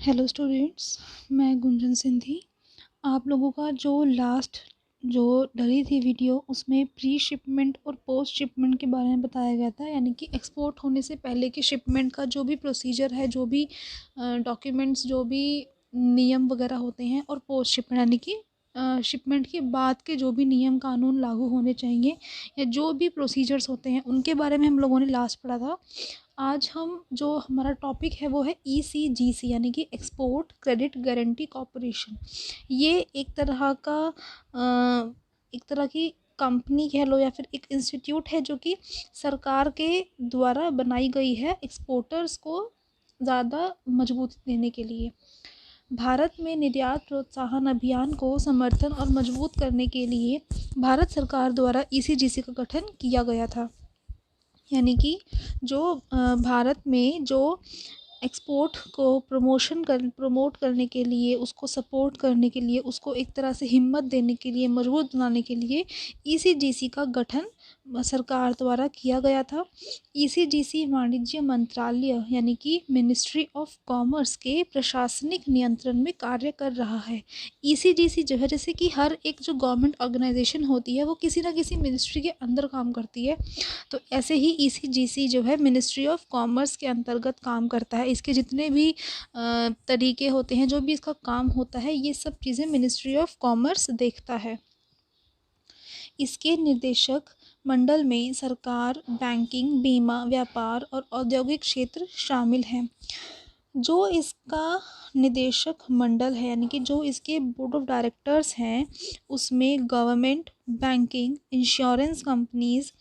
Hello students, मैं गुंजन सिंधी। आप लोगों का जो डली थी वीडियो, उसमें प्री शिपमेंट और पोस्ट शिपमेंट के बारे में बताया गया था। यानी कि एक्सपोर्ट होने से पहले के शिपमेंट का जो भी प्रोसीजर है, जो भी डॉक्यूमेंट्स, जो भी नियम वगैरह होते हैं, और पोस्ट शिपमेंट यानी कि शिपमेंट के बाद के जो भी नियम कानून लागू होने चाहिए या जो भी प्रोसीजर्स होते हैं, उनके बारे में हम लोगों ने लास्ट पढ़ा था। आज हम जो हमारा टॉपिक है वो है ECGC यानी कि एक्सपोर्ट क्रेडिट गारंटी कॉरपोरेशन। ये एक तरह की कंपनी कह लो या फिर एक इंस्टीट्यूट है जो कि सरकार के द्वारा बनाई गई है एक्सपोर्टर्स को ज़्यादा मजबूती देने के लिए। भारत में निर्यात प्रोत्साहन अभियान को समर्थन और मजबूत करने के लिए भारत सरकार द्वारा ECGC का गठन किया गया था। यानी कि जो भारत में जो एक्सपोर्ट को प्रमोट करने के लिए, उसको सपोर्ट करने के लिए, उसको एक तरह से हिम्मत देने के लिए, मजबूत बनाने के लिए ECGC का गठन सरकार द्वारा किया गया था। ECGC वाणिज्य मंत्रालय यानी कि मिनिस्ट्री ऑफ कॉमर्स के प्रशासनिक नियंत्रण में कार्य कर रहा है। ECGC जो है, जैसे कि हर एक जो गवर्नमेंट ऑर्गेनाइजेशन होती है वो किसी ना किसी मिनिस्ट्री के अंदर काम करती है, तो ऐसे ही ECGC जो है मिनिस्ट्री ऑफ कॉमर्स के अंतर्गत काम करता है। इसके जितने भी तरीके होते हैं, जो भी इसका काम होता है, ये सब चीज़ें मिनिस्ट्री ऑफ कॉमर्स देखता है। इसके निर्देशक मंडल में सरकार, बैंकिंग, बीमा, व्यापार और औद्योगिक क्षेत्र शामिल हैं। जो इसका निदेशक मंडल है यानी कि जो इसके बोर्ड ऑफ डायरेक्टर्स हैं, उसमें गवर्नमेंट, बैंकिंग, इंश्योरेंस कंपनीज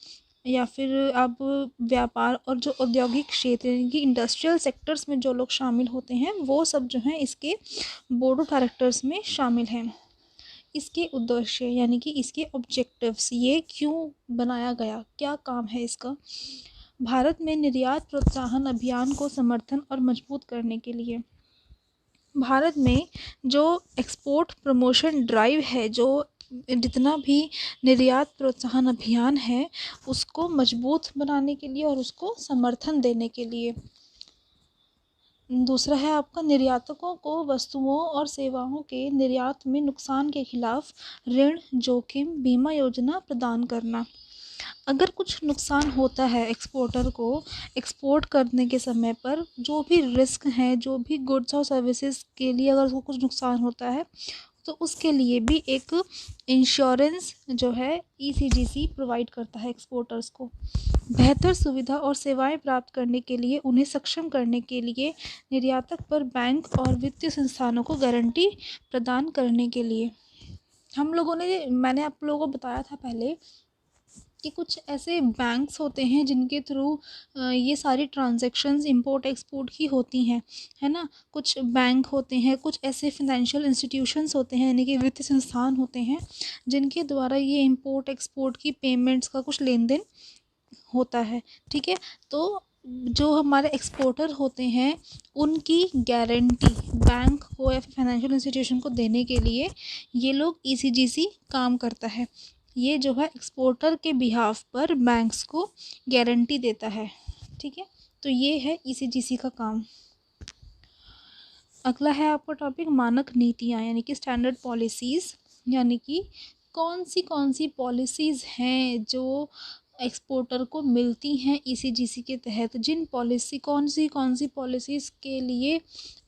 या फिर अब व्यापार और जो औद्योगिक क्षेत्र यानी कि इंडस्ट्रियल सेक्टर्स में जो लोग शामिल होते हैं, वो सब जो हैं इसके बोर्ड ऑफ डायरेक्टर्स में शामिल हैं। इसके उद्देश्य यानी कि इसके ऑब्जेक्टिव्स, ये क्यों बनाया गया, क्या काम है इसका। भारत में निर्यात प्रोत्साहन अभियान को समर्थन और मजबूत करने के लिए भारत में जो एक्सपोर्ट प्रमोशन ड्राइव है, जो जितना भी निर्यात प्रोत्साहन अभियान है, उसको मजबूत बनाने के लिए और उसको समर्थन देने के लिए। दूसरा है आपका निर्यातकों को वस्तुओं और सेवाओं के निर्यात में नुकसान के खिलाफ ऋण, जोखिम बीमा योजना प्रदान करना। अगर कुछ नुकसान होता है एक्सपोर्टर को एक्सपोर्ट करने के समय पर, जो भी रिस्क हैं, जो भी गुड्स और सर्विसेज के लिए अगर उसको कुछ नुकसान होता है, तो उसके लिए भी एक इंश्योरेंस जो है ECGC प्रोवाइड करता है एक्सपोर्टर्स को। बेहतर सुविधा और सेवाएं प्राप्त करने के लिए, उन्हें सक्षम करने के लिए निर्यातक पर बैंक और वित्तीय संस्थानों को गारंटी प्रदान करने के लिए मैंने आप लोगों को बताया था पहले कि कुछ ऐसे बैंक्स होते हैं जिनके थ्रू ये सारी ट्रांजैक्शंस इंपोर्ट एक्सपोर्ट की होती हैं, है ना। कुछ बैंक होते हैं, कुछ ऐसे फाइनेंशियल इंस्टीट्यूशंस होते हैं यानी कि वित्तीय संस्थान होते हैं, जिनके द्वारा ये इंपोर्ट एक्सपोर्ट की पेमेंट्स का कुछ लेन देन होता है। ठीक है, तो जो हमारे एक्सपोर्टर होते हैं, उनकी गारंटी बैंक को या फिर फाइनेंशियल इंस्टीट्यूशन को देने के लिए ये लोग ECGC काम करता है। ये जो है एक्सपोर्टर के बिहाफ पर बैंक्स को गारंटी देता है। ठीक है, तो ये है ECGC का काम। अगला है आपका टॉपिक मानक नीतियाँ यानी कि स्टैंडर्ड पॉलिसीज़। यानी कि कौन सी पॉलिसीज़ हैं जो एक्सपोर्टर को मिलती हैं ECGC के तहत। कौन सी पॉलिसीज़ के लिए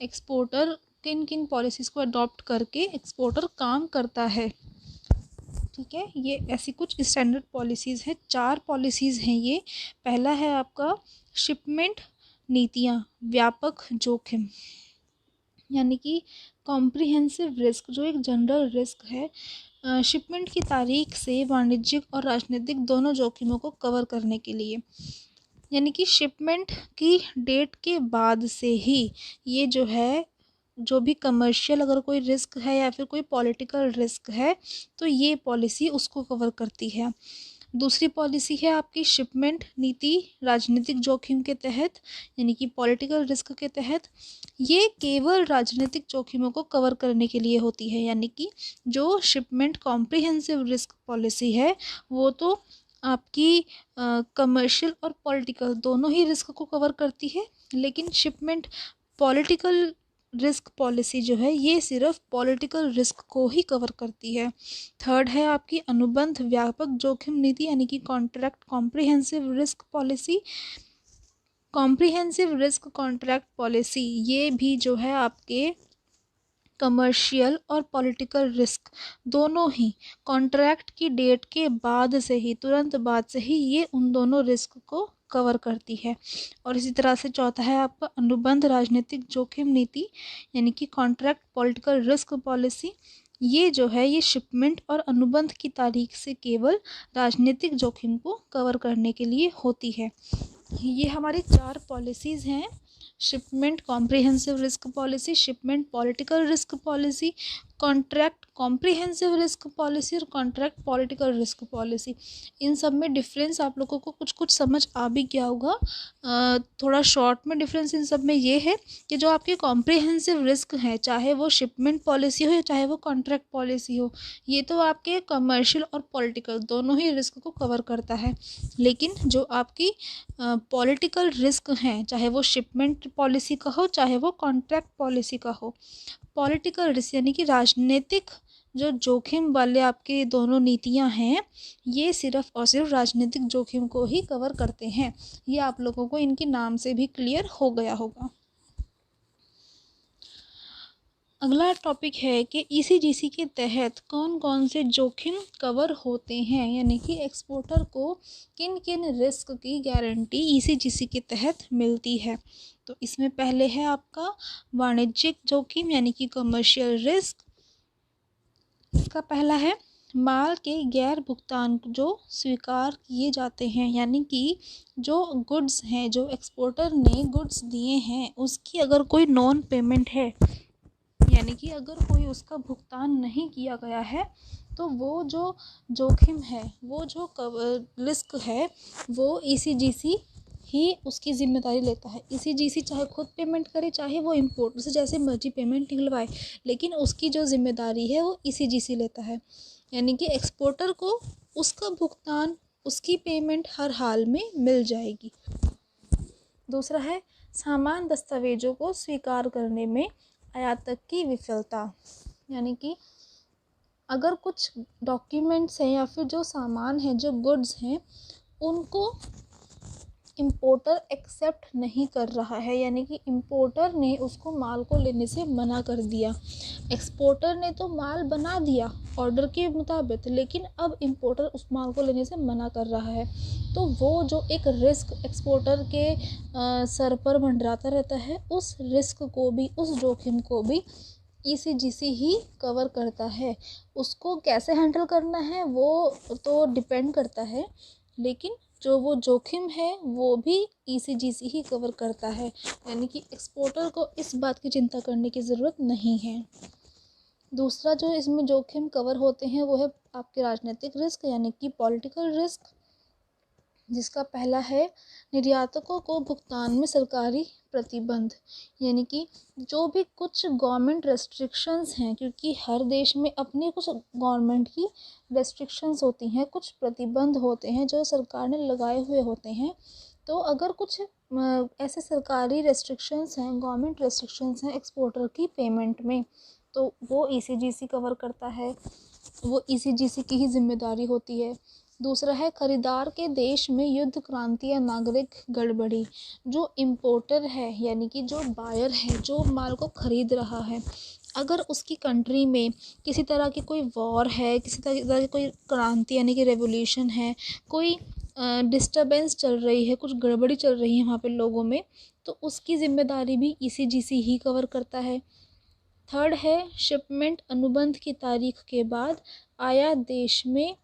एक्सपोर्टर किन किन पॉलिसीज़ को अडॉप्ट करके एक्सपोर्टर काम करता है। ठीक है, ये ऐसी कुछ स्टैंडर्ड पॉलिसीज़ हैं, 4 पॉलिसीज़ हैं ये। पहला है आपका शिपमेंट नीतियाँ, व्यापक जोखिम यानी कि कॉम्प्रिहेंसिव रिस्क, जो एक जनरल रिस्क है। शिपमेंट की तारीख से वाणिज्यिक और राजनीतिक दोनों जोखिमों को कवर करने के लिए, यानी कि शिपमेंट की डेट के बाद से ही ये जो है, जो भी कमर्शियल अगर कोई रिस्क है या फिर कोई पॉलिटिकल रिस्क है, तो ये पॉलिसी उसको कवर करती है। दूसरी पॉलिसी है आपकी शिपमेंट नीति राजनीतिक जोखिम के तहत, यानी कि पॉलिटिकल रिस्क के तहत। ये केवल राजनीतिक जोखिमों को कवर करने के लिए होती है, यानी कि जो शिपमेंट कॉम्प्रिहेंसिव रिस्क पॉलिसी है, वो तो आपकी कमर्शियल और पॉलिटिकल दोनों ही रिस्क को कवर करती है, लेकिन शिपमेंट पॉलिटिकल रिस्क पॉलिसी जो है ये सिर्फ पॉलिटिकल रिस्क को ही कवर करती है। थर्ड है आपकी अनुबंध व्यापक जोखिम नीति यानी कि contract comprehensive risk policy. Comprehensive risk contract policy ये भी जो है आपके कमर्शियल और पॉलिटिकल रिस्क दोनों ही कॉन्ट्रैक्ट की डेट के बाद से ही, तुरंत बाद से ही ये उन दोनों रिस्क को कवर करती है। और इसी तरह से चौथा है आपका अनुबंध राजनीतिक जोखिम नीति यानी कि कॉन्ट्रैक्ट पॉलिटिकल रिस्क पॉलिसी। ये जो है ये शिपमेंट और अनुबंध की तारीख से केवल राजनीतिक जोखिम को कवर करने के लिए होती है। ये हमारी 4 पॉलिसीज़ हैं, shipment comprehensive risk policy, shipment political risk policy, contract comprehensive risk policy और कॉन्ट्रैक्ट पॉलिटिकल रिस्क पॉलिसी। इन सब में डिफरेंस आप लोगों को कुछ कुछ समझ आ भी गया होगा। थोड़ा शॉर्ट में डिफरेंस इन सब में ये है कि जो आपके कॉम्प्रिहेंसिव रिस्क हैं, चाहे वो शिपमेंट पॉलिसी हो या चाहे वो कॉन्ट्रैक्ट पॉलिसी हो, ये तो आपके कमर्शियल और पॉलिटिकल दोनों ही रिस्क को कवर करता है। लेकिन जो आपकी पॉलिटिकल रिस्क हैं, चाहे वो शिपमेंट पॉलिसी का हो चाहे वो कॉन्ट्रैक्ट पॉलिसी का हो, पॉलिटिकल रिस्क यानी कि राजनीतिक जो जोखिम वाले आपके दोनों नीतियां हैं, ये सिर्फ और सिर्फ राजनीतिक जोखिम को ही कवर करते हैं। ये आप लोगों को इनके नाम से भी क्लियर हो गया होगा। अगला टॉपिक है कि ईसीजीसी के तहत कौन कौन से जोखिम कवर होते हैं, यानी कि एक्सपोर्टर को किन किन रिस्क की गारंटी ईसीजीसी के तहत मिलती है। तो इसमें पहले है आपका वाणिज्यिक जोखिम यानी कि कमर्शियल रिस्क। इसका पहला है माल के गैर भुगतान जो स्वीकार किए जाते हैं, यानी कि जो गुड्स हैं, जो एक्सपोर्टर ने गुड्स दिए हैं उसकी अगर कोई नॉन पेमेंट है, यानी कि अगर कोई उसका भुगतान नहीं किया गया है, तो वो जो जोखिम है, वो जो रिस्क है, वो ईसीजीसी ही उसकी जिम्मेदारी लेता है। ईसीजीसी चाहे खुद पेमेंट करे चाहे वो इम्पोर्टर से जैसे मर्जी पेमेंट निकलवाए, लेकिन उसकी जो जिम्मेदारी है वो ईसीजीसी लेता है। यानी कि एक्सपोर्टर को उसका भुगतान, उसकी पेमेंट हर हाल में मिल जाएगी। दूसरा है सामान दस्तावेजों को स्वीकार करने में आयातक की विफलता, यानी कि अगर कुछ डॉक्यूमेंट्स हैं या फिर जो सामान है, जो गुड्स हैं, उनको इम्पोर्टर एक्सेप्ट नहीं कर रहा है, यानी कि इम्पोर्टर ने उसको माल को लेने से मना कर दिया। एक्सपोर्टर ने तो माल बना दिया ऑर्डर के मुताबिक, लेकिन अब इम्पोर्टर उस माल को लेने से मना कर रहा है, तो वो जो एक रिस्क एक्सपोर्टर के सर पर मंडराता रहता है, उस रिस्क को भी, उस जोखिम को भी ईसीजीसी ही कवर करता है। उसको कैसे हैंडल करना है वो तो डिपेंड करता है, लेकिन जो वो जोखिम है वो भी ईसीजीसी ही कवर करता है, यानी कि एक्सपोर्टर को इस बात की चिंता करने की ज़रूरत नहीं है। दूसरा जो इसमें जोखिम कवर होते हैं वो है आपके राजनीतिक रिस्क यानी कि पॉलिटिकल रिस्क, जिसका पहला है निर्यातकों को भुगतान में सरकारी प्रतिबंध, यानी कि जो भी कुछ गवर्नमेंट रेस्ट्रिक्शंस हैं, क्योंकि हर देश में अपनी कुछ गवर्नमेंट की रेस्ट्रिक्शंस होती हैं, कुछ प्रतिबंध होते हैं जो सरकार ने लगाए हुए होते हैं। तो अगर कुछ ऐसे सरकारी रेस्ट्रिक्शंस हैं, गवर्नमेंट रेस्ट्रिक्शंस हैं एक्सपोर्टर की पेमेंट में, तो वो ईसीजीसी कवर करता है, वो ईसीजीसी की ही जिम्मेदारी होती है। दूसरा है खरीदार के देश में युद्ध, क्रांति या नागरिक गड़बड़ी। जो इम्पोर्टर है यानी कि जो बायर है, जो माल को ख़रीद रहा है, अगर उसकी कंट्री में किसी तरह की कोई वॉर है, किसी तरह की कोई क्रांति यानी कि रेवोल्यूशन है, कोई डिस्टर्बेंस चल रही है, कुछ गड़बड़ी चल रही है वहाँ पे लोगों में, तो उसकी ज़िम्मेदारी भी ईसीजीसी ही कवर करता है। थर्ड है शिपमेंट अनुबंध की तारीख के बाद आयात देश में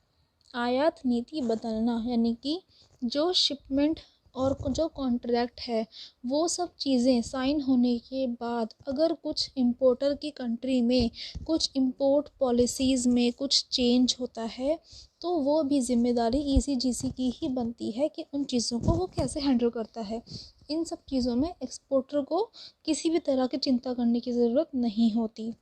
आयात नीति बदलना, यानी कि जो शिपमेंट और जो कॉन्ट्रैक्ट है वो सब चीज़ें साइन होने के बाद अगर कुछ इम्पोर्टर की कंट्री में कुछ इम्पोर्ट पॉलिसीज़ में कुछ चेंज होता है, तो वो भी ज़िम्मेदारी ईसीजीसी की ही बनती है कि उन चीज़ों को वो कैसे हैंडल करता है। इन सब चीज़ों में एक्सपोर्टर को किसी भी तरह की चिंता करने की ज़रूरत नहीं होती।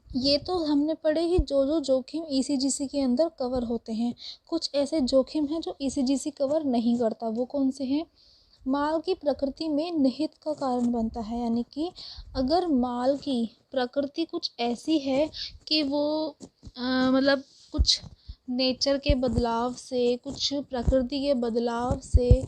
ये तो हमने पढ़े ही जो जो जोखिम ईसीजीसी के अंदर कवर होते हैं। कुछ ऐसे जोखिम हैं जो ईसीजीसी कवर नहीं करता, वो कौन से हैं? माल की प्रकृति में निहित का कारण बनता है, यानी कि अगर माल की प्रकृति कुछ ऐसी है कि वो मतलब कुछ नेचर के बदलाव से, कुछ प्रकृति के बदलाव से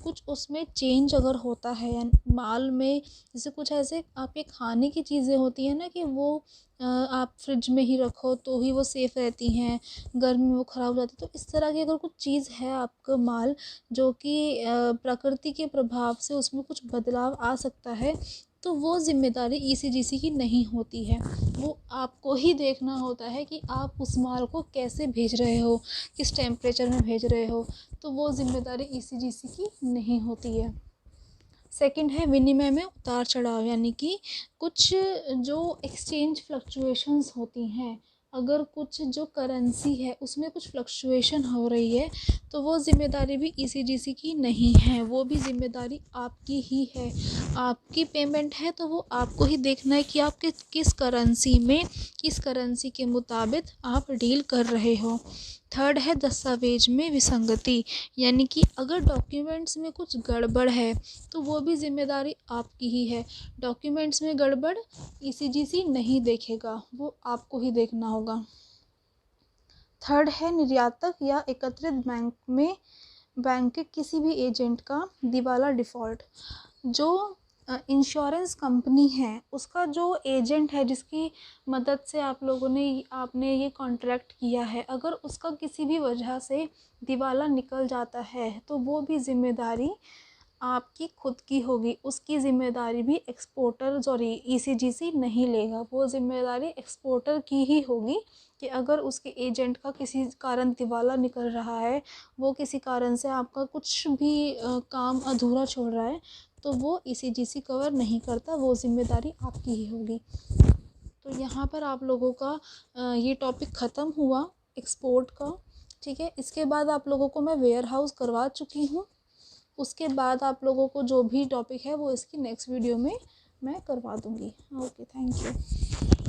कुछ उसमें चेंज अगर होता है या माल में, जैसे कुछ ऐसे आपके खाने की चीज़ें होती हैं ना कि वो आप फ्रिज में ही रखो तो ही वो सेफ़ रहती हैं, गर्मी में वो ख़राब हो जाती है। तो इस तरह की अगर कुछ चीज़ है आपका माल जो कि प्रकृति के प्रभाव से उसमें कुछ बदलाव आ सकता है, तो वो ज़िम्मेदारी ईसीजीसी की नहीं होती है। वो आपको ही देखना होता है कि आप उस माल को कैसे भेज रहे हो, किस टेम्परेचर में भेज रहे हो, तो वो ज़िम्मेदारी ईसीजीसी की नहीं होती है। सेकंड है विनिमय में उतार चढ़ाव, यानी कि कुछ जो एक्सचेंज फ्लक्चुएशंस होती हैं, अगर कुछ जो करेंसी है उसमें कुछ फ्लक्चुएशन हो रही है तो वो ज़िम्मेदारी भी ईसीजीसी की नहीं है, वो भी ज़िम्मेदारी आपकी ही है। आपकी पेमेंट है तो वो आपको ही देखना है कि आप किस करेंसी में, किस करेंसी के मुताबिक आप डील कर रहे हो। थर्ड है दस्तावेज में विसंगति, यानी कि अगर डॉक्यूमेंट्स में कुछ गड़बड़ है तो वो भी ज़िम्मेदारी आपकी ही है। डॉक्यूमेंट्स में गड़बड़ ईसीजीसी नहीं देखेगा, वो आपको ही देखना होगा। थर्ड है निर्यातक या एकत्रित बैंक के किसी भी एजेंट का दिवाला डिफ़ॉल्ट। जो इंश्योरेंस कंपनी है उसका जो एजेंट है जिसकी मदद से आपने ये कॉन्ट्रैक्ट किया है, अगर उसका किसी भी वजह से दिवाला निकल जाता है तो वो भी ज़िम्मेदारी आपकी खुद की होगी। उसकी ज़िम्मेदारी भी ईसीजीसी नहीं लेगा, वो ज़िम्मेदारी एक्सपोर्टर की ही होगी कि अगर उसके एजेंट का किसी कारण दिवाला निकल रहा है, वो किसी कारण से आपका कुछ भी काम अधूरा छोड़ रहा है, तो वो ईसीजीसी कवर नहीं करता, वो ज़िम्मेदारी आपकी ही होगी। तो यहाँ पर आप लोगों का ये टॉपिक ख़त्म हुआ एक्सपोर्ट का, ठीक है। इसके बाद आप लोगों को मैं वेयर हाउस करवा चुकी हूँ, उसके बाद आप लोगों को जो भी टॉपिक है वो इसकी नेक्स्ट वीडियो में मैं करवा दूँगी। Okay, thank you.